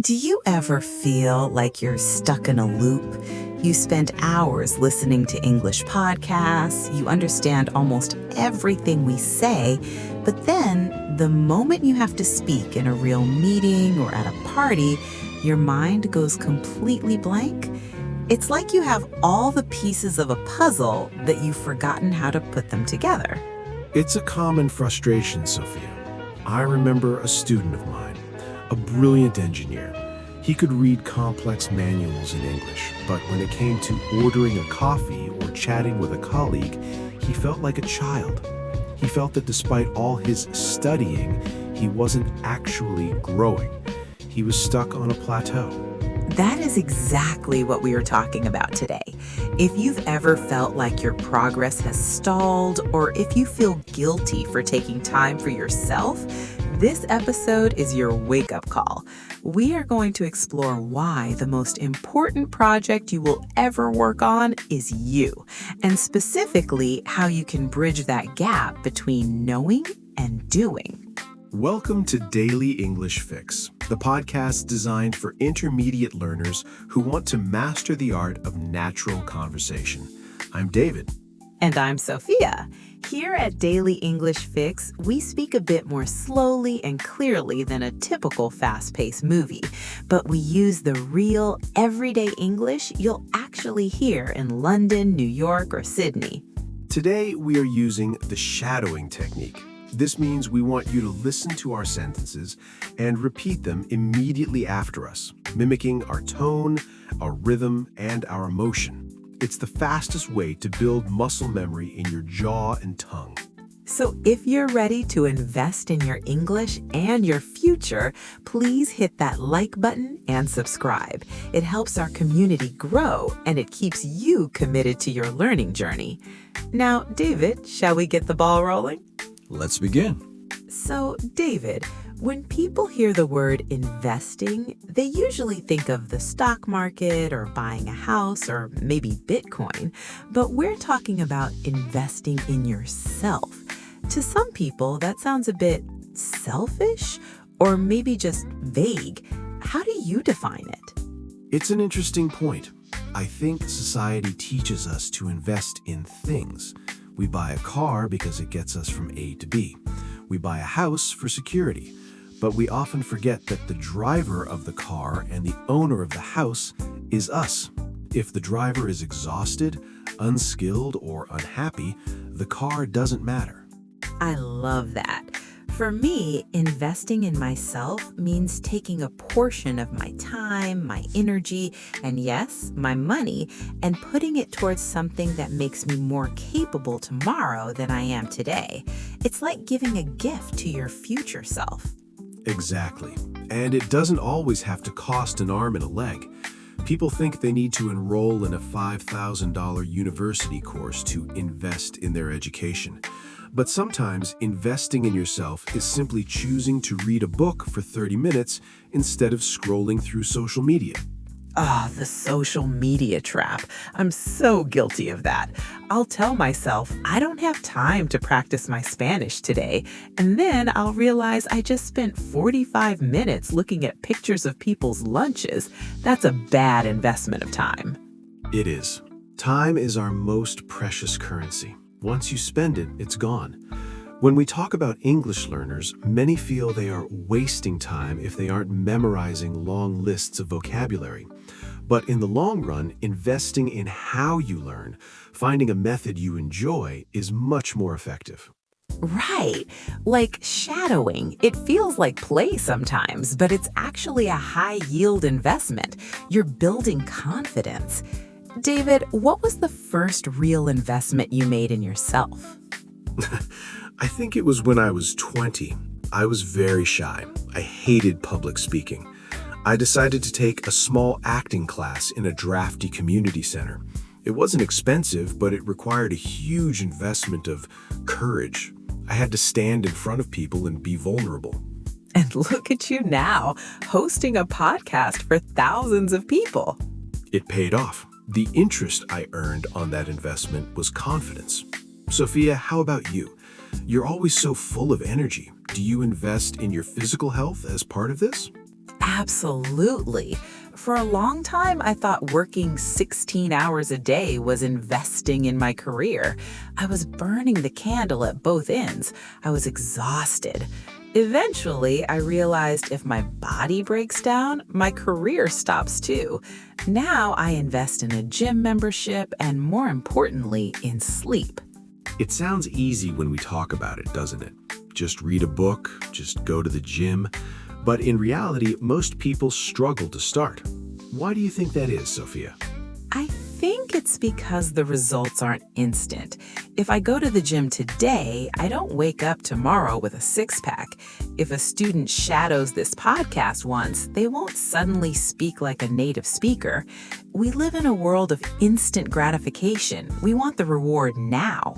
Do you ever feel like you're stuck in a loop? You spend hours listening to English podcasts, you understand almost everything we say, but then the moment you have to speak in a real meeting or at a party, your mind goes completely blank? It's like you have all the pieces of a puzzle that you've forgotten how to put them together. It's a common frustration, Sophia. I remember a student of mine, a brilliant engineer. He could read complex manuals in English, but when it came to ordering a coffee or chatting with a colleague, he felt like a child. He felt that despite all his studying, he wasn't actually growing. He was stuck on a plateau. That is exactly what we are talking about today. If you've ever felt like your progress has stalled, or if you feel guilty for taking time for yourself, this episode is your wake-up call. We are going to explore why the most important project you will ever work on is you, and specifically how you can bridge that gap between knowing and doing. Welcome to Daily English Fix, the podcast designed for intermediate learners who want to master the art of natural conversation. I'm David. And I'm Sophia. Here at Daily English Fix, we speak a bit more slowly and clearly than a typical fast-paced movie, but we use the real, everyday English you'll actually hear in London, New York, or Sydney. Today, we are using the shadowing technique. This means we want you to listen to our sentences and repeat them immediately after us, mimicking our tone, our rhythm, and our emotion. It's the fastest way to build muscle memory in your jaw and tongue. So if you're ready to invest in your English and your future, please hit that like button and subscribe. It helps our community grow and it keeps you committed to your learning journey. Now, David, shall we get the ball rolling? Let's begin. So, David, when people hear the word investing, they usually think of the stock market or buying a house or maybe Bitcoin, but we're talking about investing in yourself. To some people, that sounds a bit selfish or maybe just vague. How do you define it? It's an interesting point. I think society teaches us to invest in things. We buy a car because it gets us from A to B. We buy a house for security. But we often forget that the driver of the car and the owner of the house is us. If the driver is exhausted, unskilled, or unhappy, the car doesn't matter. I love that. For me, investing in myself means taking a portion of my time, my energy, and yes, my money, and putting it towards something that makes me more capable tomorrow than I am today. It's like giving a gift to your future self. Exactly. And it doesn't always have to cost an arm and a leg. People think they need to enroll in a $5,000 university course to invest in their education. But sometimes investing in yourself is simply choosing to read a book for 30 minutes instead of scrolling through social media. The social media trap. I'm so guilty of that. I'll tell myself I don't have time to practice my Spanish today, and then I'll realize I just spent 45 minutes looking at pictures of people's lunches. That's a bad investment of time. It is. Time is our most precious currency. Once you spend it, it's gone. When we talk about English learners, many feel they are wasting time if they aren't memorizing long lists of vocabulary. But in the long run, investing in how you learn, finding a method you enjoy, is much more effective. Right. Like shadowing. It feels like play sometimes, but it's actually a high-yield investment. You're building confidence. David, what was the first real investment you made in yourself? I think it was when I was 20. I was very shy. I hated public speaking. I decided to take a small acting class in a drafty community center. It wasn't expensive, but it required a huge investment of courage. I had to stand in front of people and be vulnerable. And look at you now, hosting a podcast for thousands of people. It paid off. The interest I earned on that investment was confidence. Sophia, how about you? You're always so full of energy. Do you invest in your physical health as part of this? Absolutely. For a long time, I thought working 16 hours a day was investing in my career. I was burning the candle at both ends. I was exhausted. Eventually, I realized if my body breaks down, my career stops too. Now I invest in a gym membership and, more importantly, in sleep. It sounds easy when we talk about it, doesn't it? Just read a book, just go to the gym. But in reality, most people struggle to start. Why do you think that is, Sophia? I think it's because the results aren't instant. If I go to the gym today, I don't wake up tomorrow with a six-pack. If a student shadows this podcast once, they won't suddenly speak like a native speaker. We live in a world of instant gratification. We want the reward now.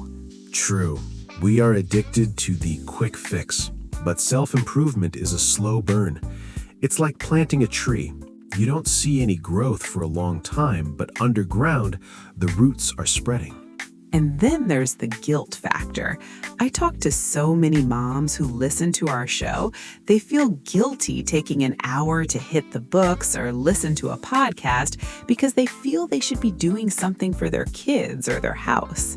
True. We are addicted to the quick fix. But self-improvement is a slow burn. It's like planting a tree. You don't see any growth for a long time, but underground, the roots are spreading. And then there's the guilt factor. I talk to so many moms who listen to our show. They feel guilty taking an hour to hit the books or listen to a podcast because they feel they should be doing something for their kids or their house.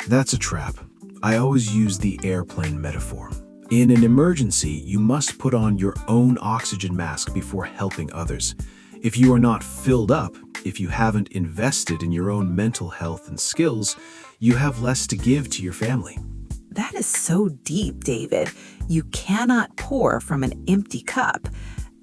That's a trap. I always use the airplane metaphor. In an emergency, you must put on your own oxygen mask before helping others. If you are not filled up, if you haven't invested in your own mental health and skills, you have less to give to your family. That is so deep, David. You cannot pour from an empty cup.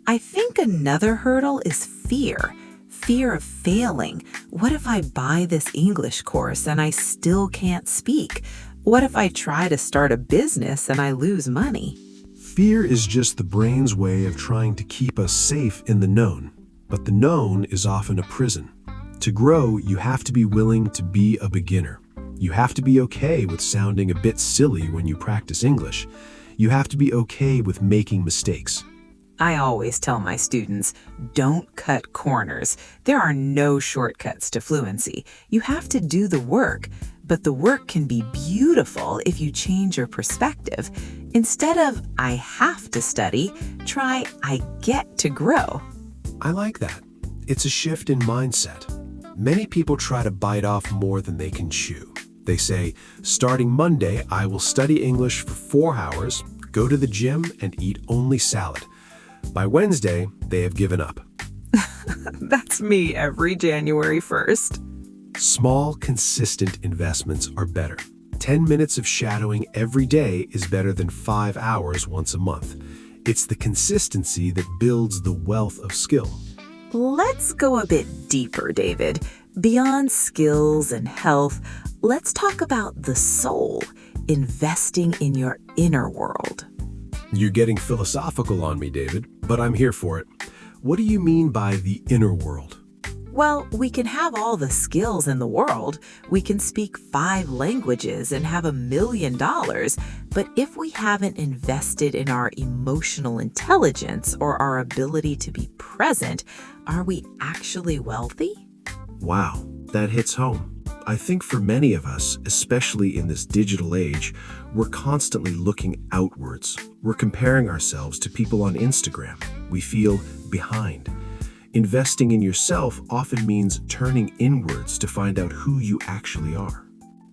I think another hurdle is fear. Fear of failing. What if I buy this English course and I still can't speak? What if I try to start a business and I lose money? Fear is just the brain's way of trying to keep us safe in the known. But the known is often a prison. To grow, you have to be willing to be a beginner. You have to be okay with sounding a bit silly when you practice English. You have to be okay with making mistakes. I always tell my students, don't cut corners. There are no shortcuts to fluency. You have to do the work. But the work can be beautiful if you change your perspective. Instead of, I have to study, try, I get to grow. I like that. It's a shift in mindset. Many people try to bite off more than they can chew. They say, starting Monday, I will study English for 4 hours, go to the gym, and eat only salad. By Wednesday, they have given up. That's me every January 1st. Small, consistent investments are better. 10 minutes of shadowing every day is better than 5 hours once a month. It's the consistency that builds the wealth of skill. Let's go a bit deeper, David. Beyond skills and health, let's talk about the soul, investing in your inner world. You're getting philosophical on me, David, but I'm here for it. What do you mean by the inner world? Well, we can have all the skills in the world. We can speak 5 languages and have $1 million. But if we haven't invested in our emotional intelligence or our ability to be present, are we actually wealthy? Wow, that hits home. I think for many of us, especially in this digital age, we're constantly looking outwards. We're comparing ourselves to people on Instagram. We feel behind. Investing in yourself often means turning inwards to find out who you actually are.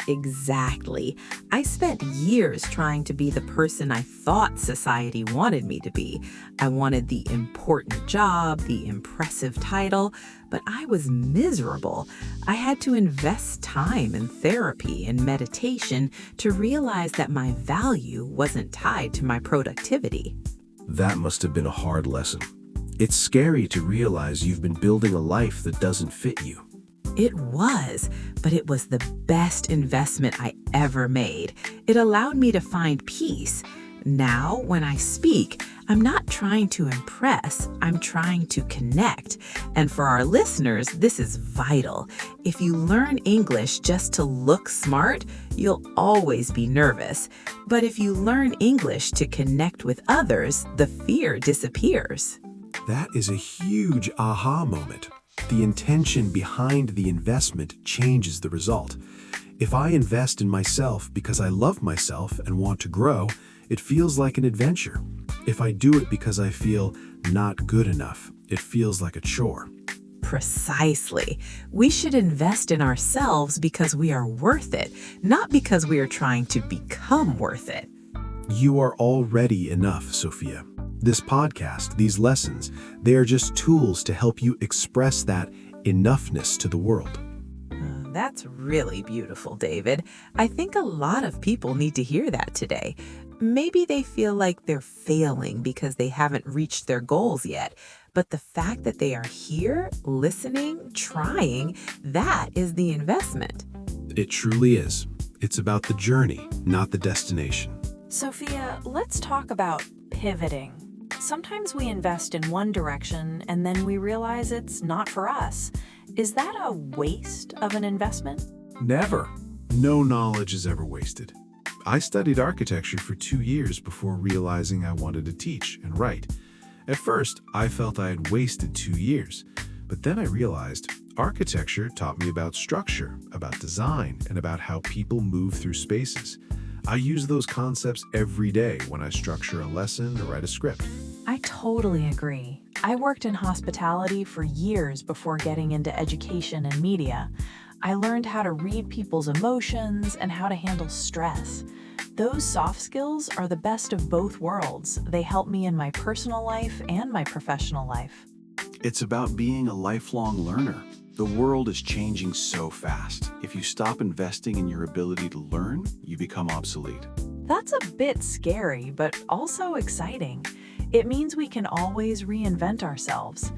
Exactly. I spent years trying to be the person I thought society wanted me to be. I wanted the important job, the impressive title, but I was miserable. I had to invest time in therapy and meditation to realize that my value wasn't tied to my productivity. That must have been a hard lesson. It's scary to realize you've been building a life that doesn't fit you. It was, but it was the best investment I ever made. It allowed me to find peace. Now, when I speak, I'm not trying to impress, I'm trying to connect. And for our listeners, this is vital. If you learn English just to look smart, you'll always be nervous. But if you learn English to connect with others, the fear disappears. That is a huge aha moment. The intention behind the investment changes the result. If I invest in myself because I love myself and want to grow, It feels like an adventure. If I do it because I feel not good enough, it feels like a chore. Precisely. We should invest in ourselves because we are worth it, not because we are trying to become worth it. You are already enough, Sophia. This podcast, these lessons, they are just tools to help you express that enoughness to the world. That's really beautiful, David. I think a lot of people need to hear that today. Maybe they feel like they're failing because they haven't reached their goals yet. But the fact that they are here, listening, trying, that is the investment. It truly is. It's about the journey, not the destination. Sophia, let's talk about pivoting. Sometimes we invest in one direction and then we realize it's not for us. Is that a waste of an investment? Never. No knowledge is ever wasted. I studied architecture for 2 years before realizing I wanted to teach and write. At first, I felt I had wasted 2 years, but then I realized architecture taught me about structure, about design, and about how people move through spaces. I use those concepts every day when I structure a lesson or write a script. I totally agree. I worked in hospitality for years before getting into education and media. I learned how to read people's emotions and how to handle stress. Those soft skills are the best of both worlds. They help me in my personal life and my professional life. It's about being a lifelong learner. The world is changing so fast. If you stop investing in your ability to learn, you become obsolete. That's a bit scary, but also exciting. It means we can always reinvent ourselves.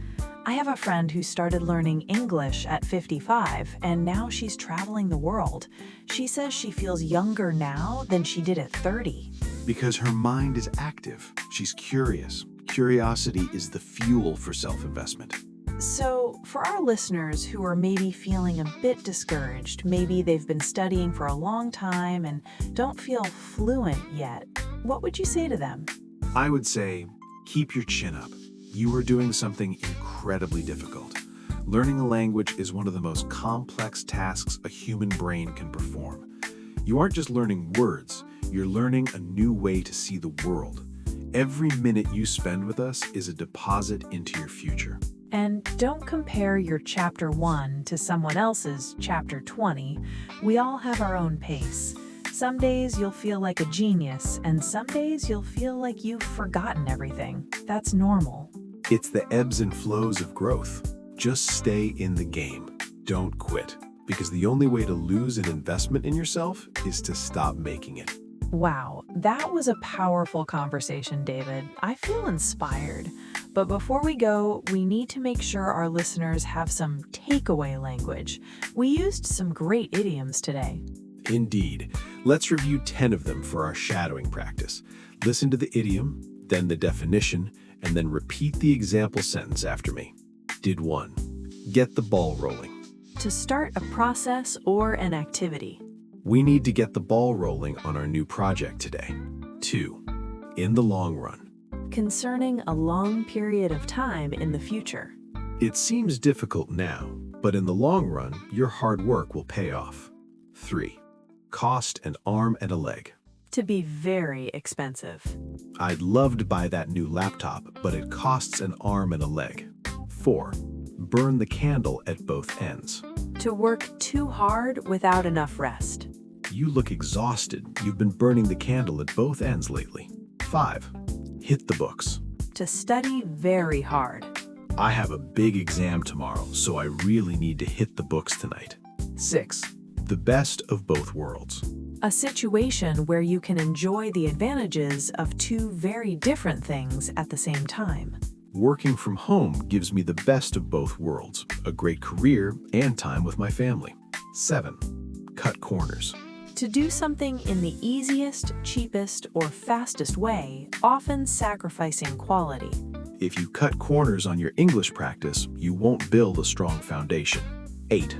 I have a friend who started learning English at 55, and now she's traveling the world. She says she feels younger now than she did at 30. Because her mind is active. She's curious. Curiosity is the fuel for self-investment. So, for our listeners who are maybe feeling a bit discouraged, maybe they've been studying for a long time and don't feel fluent yet, what would you say to them? I would say, keep your chin up. You are doing something incredibly difficult. Learning a language is one of the most complex tasks a human brain can perform. You aren't just learning words, you're learning a new way to see the world. Every minute you spend with us is a deposit into your future. And don't compare your Chapter 1 to someone else's Chapter 20. We all have our own pace. Some days you'll feel like a genius, and some days you'll feel like you've forgotten everything. That's normal. It's the ebbs and flows of growth. Just stay in the game. Don't quit. Because the only way to lose an investment in yourself is to stop making it. Wow, that was a powerful conversation, David. I feel inspired. But before we go, we need to make sure our listeners have some takeaway language. We used some great idioms today. Indeed. Let's review 10 of them for our shadowing practice. Listen to the idiom, then the definition, and then repeat the example sentence after me. Did 1. Get the ball rolling. To start a process or an activity. We need to get the ball rolling on our new project today. 2. In the long run. Concerning a long period of time in the future. It seems difficult now, but in the long run, your hard work will pay off. 3. Cost an arm and a leg. To be very expensive. I'd love to buy that new laptop, but it costs an arm and a leg. 4. Burn the candle at both ends. To work too hard without enough rest. You look exhausted. You've been burning the candle at both ends lately. 5. Hit the books. To study very hard. I have a big exam tomorrow, so I really need to hit the books tonight. 6. The best of both worlds. A situation where you can enjoy the advantages of two very different things at the same time. Working from home gives me the best of both worlds, a great career and time with my family. 7. Cut corners. To do something in the easiest, cheapest, or fastest way, often sacrificing quality. If you cut corners on your English practice, you won't build a strong foundation. 8.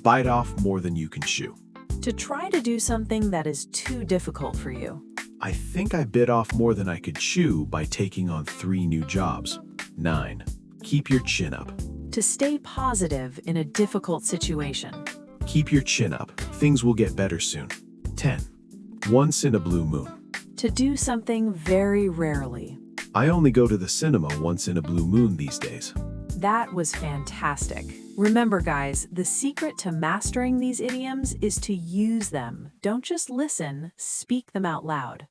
Bite off more than you can chew. To try to do something that is too difficult for you. I think I bit off more than I could chew by taking on 3 new jobs. 9. Keep your chin up. To stay positive in a difficult situation. Keep your chin up. Things will get better soon. 10. Once in a blue moon. To do something very rarely. I only go to the cinema once in a blue moon these days. That was fantastic. Remember, guys, the secret to mastering these idioms is to use them. Don't just listen, speak them out loud.